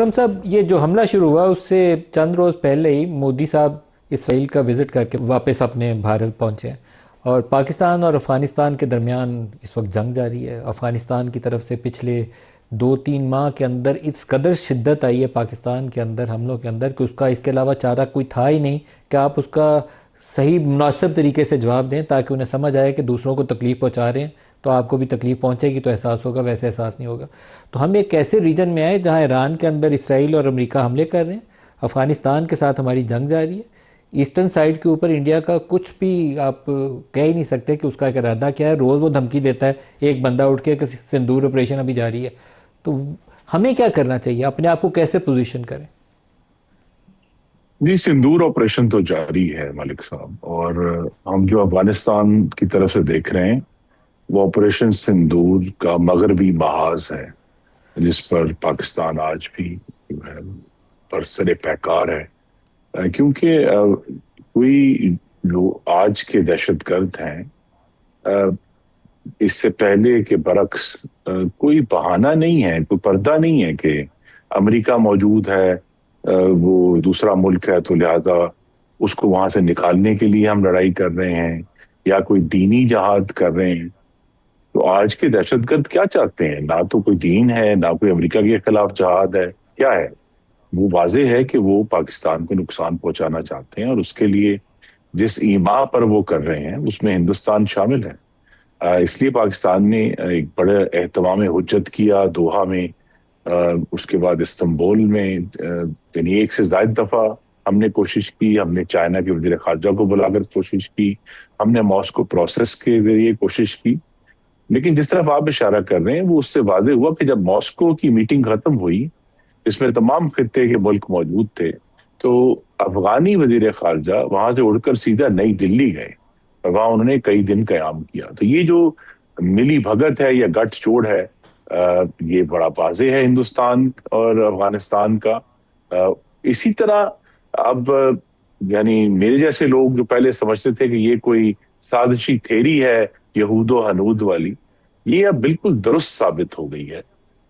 اکرم صاحب، یہ جو حملہ شروع ہوا اس سے چند روز پہلے ہی مودی صاحب اسرائیل کا وزٹ کر کے واپس اپنے بھارت پہنچے ہیں، اور پاکستان اور افغانستان کے درمیان اس وقت جنگ جاری ہے۔ افغانستان کی طرف سے پچھلے 2-3 ماہ کے اندر اس قدر شدت آئی ہے پاکستان کے اندر حملوں کے اندر کہ اس کا اس کے علاوہ چارہ کوئی تھا ہی نہیں کہ آپ اس کا صحیح مناسب طریقے سے جواب دیں تاکہ انہیں سمجھ آئے کہ دوسروں کو تکلیف پہنچا رہے ہیں تو آپ کو بھی تکلیف پہنچے گی تو احساس ہوگا، ویسے احساس نہیں ہوگا۔ تو ہم ایک ایسے ریجن میں آئے جہاں ایران کے اندر اسرائیل اور امریکہ حملے کر رہے ہیں، افغانستان کے ساتھ ہماری جنگ جاری ہے، ایسٹرن سائیڈ کے اوپر انڈیا کا کچھ بھی آپ کہہ ہی نہیں سکتے کہ اس کا ایک ارادہ کیا ہے۔ روز وہ دھمکی دیتا ہے ایک بندہ اٹھ کے کہ سندور آپریشن ابھی جاری ہے۔ تو ہمیں کیا کرنا چاہیے، اپنے آپ کو کیسے پوزیشن کریں؟ جی، سندور آپریشن تو جاری ہے ملک صاحب، اور ہم جو افغانستان کی طرف سے دیکھ رہے ہیں وہ آپریشن سندور کا مغربی محاذ ہے، جس پر پاکستان آج بھی جو ہے برسر پیکار ہے، کیونکہ کوئی جو آج کے دہشت گرد ہیں اس سے پہلے کے برعکس کوئی بہانہ نہیں ہے، کوئی پردہ نہیں ہے کہ امریکہ موجود ہے، وہ دوسرا ملک ہے تو لہذا اس کو وہاں سے نکالنے کے لیے ہم لڑائی کر رہے ہیں یا کوئی دینی جہاد کر رہے ہیں۔ تو آج کے دہشت گرد کیا چاہتے ہیں؟ نہ تو کوئی دین ہے، نہ کوئی امریکہ کے خلاف جہاد ہے، کیا ہے؟ وہ واضح ہے کہ وہ پاکستان کو نقصان پہنچانا چاہتے ہیں، اور اس کے لیے جس ایما پر وہ کر رہے ہیں اس میں ہندوستان شامل ہے۔ اس لیے پاکستان نے ایک بڑا اہتمام حجت کیا دوحہ میں، اس کے بعد استنبول میں، یعنی ایک سے زائد دفعہ ہم نے کوشش کی، ہم نے چائنا کے وزیر خارجہ کو بلا کر کوشش کی، ہم نے ماسکو پروسیس کے ذریعے کوشش کی، لیکن جس طرف آپ اشارہ کر رہے ہیں وہ اس سے واضح ہوا کہ جب ماسکو کی میٹنگ ختم ہوئی، اس میں تمام خطے کے ملک موجود تھے، تو افغانی وزیر خارجہ وہاں سے اڑ کر سیدھا نئی دلی گئے، اور وہاں انہوں نے کئی دن قیام کیا۔ تو یہ جو ملی بھگت ہے یا گٹھ جوڑ ہے، یہ بڑا واضح ہے ہندوستان اور افغانستان کا۔ اسی طرح اب یعنی میرے جیسے لوگ جو پہلے سمجھتے تھے کہ یہ کوئی سازشی تھیری ہے یہود و ہنود والی، یہ اب بالکل درست ثابت ہو گئی ہے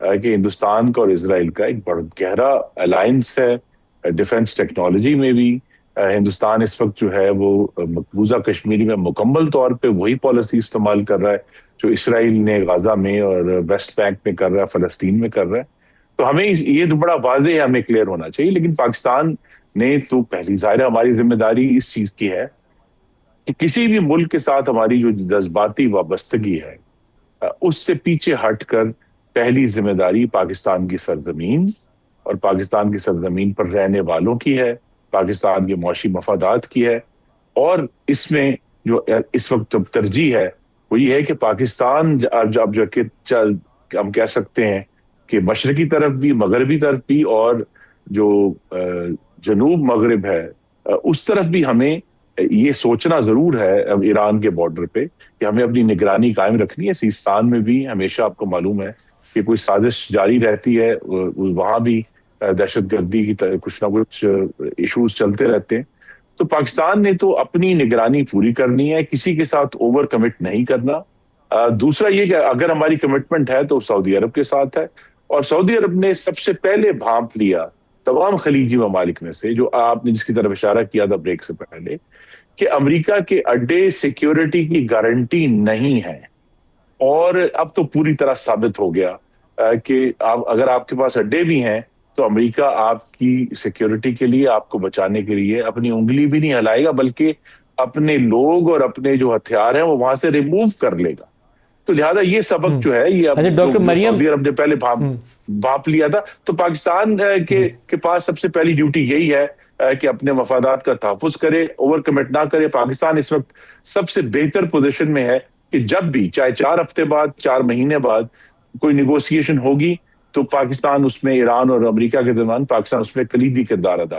کہ ہندوستان کا اور اسرائیل کا ایک بڑا گہرا الائنس ہے ڈیفنس ٹیکنالوجی میں بھی۔ ہندوستان اس وقت جو ہے وہ مقبوضہ کشمیری میں مکمل طور پہ وہی پالیسی استعمال کر رہا ہے جو اسرائیل نے غزہ میں اور ویسٹ بینک میں کر رہا ہے، فلسطین میں کر رہا ہے۔ تو ہمیں یہ تو بڑا واضح ہے، ہمیں کلیئر ہونا چاہیے، لیکن پاکستان نے تو پہلی ظاہر ہماری ذمہ داری اس چیز کی ہے کہ کسی بھی ملک کے ساتھ ہماری جو جذباتی وابستگی ہے اس سے پیچھے ہٹ کر پہلی ذمہ داری پاکستان کی سرزمین اور پاکستان کی سرزمین پر رہنے والوں کی ہے، پاکستان کے معاشی مفادات کی ہے، اور اس میں جو اس وقت جب ترجیح ہے وہ یہ ہے کہ پاکستان اب جو کہ ہم کہہ سکتے ہیں کہ مشرقی طرف بھی، مغربی طرف بھی، اور جو جنوب مغرب ہے اس طرف بھی ہمیں یہ سوچنا ضرور ہے ایران کے بارڈر پہ کہ ہمیں اپنی نگرانی قائم رکھنی ہے۔ سیستان میں بھی ہمیشہ آپ کو معلوم ہے کہ کوئی سازش جاری رہتی ہے، وہاں بھی دہشت گردی کی کچھ نہ کچھ ایشوز چلتے رہتے ہیں۔ تو پاکستان نے تو اپنی نگرانی پوری کرنی ہے، کسی کے ساتھ اوور کمٹ نہیں کرنا۔ دوسرا یہ کہ اگر ہماری کمٹمنٹ ہے تو سعودی عرب کے ساتھ ہے، اور سعودی عرب نے سب سے پہلے بھانپ لیا تمام خلیجی ممالک میں سے، جو آپ نے جس کی طرف اشارہ کیا تھا بریک سے پہلے، کہ امریکہ کے اڈے سیکیورٹی کی گارنٹی نہیں ہے۔ اور اب تو پوری طرح ثابت ہو گیا کہ اگر آپ کے پاس اڈے بھی ہیں تو امریکہ آپ کی سیکیورٹی کے لیے، آپ کو بچانے کے لیے اپنی انگلی بھی نہیں ہلائے گا، بلکہ اپنے لوگ اور اپنے جو ہتھیار ہیں وہ وہاں سے ریموو کر لے گا۔ تو لہذا یہ سبق جو ہے یہ اب ڈاکٹر مریم، سعودی عرب نے پہلے بھانپ لیا تھا، تو پاکستان کے پاس سب سے پہلی ڈیوٹی یہی ہے کہ اپنے مفادات کا تحفظ کرے، اوور کمٹ نہ کرے۔ پاکستان اس وقت سب سے بہتر پوزیشن میں ہے کہ جب بھی، چاہے 4 ہفتے بعد، 4 مہینے بعد کوئی نیگوسیشن ہوگی، تو پاکستان اس میں، ایران اور امریکہ کے درمیان، پاکستان اس میں کلیدی کردار ادا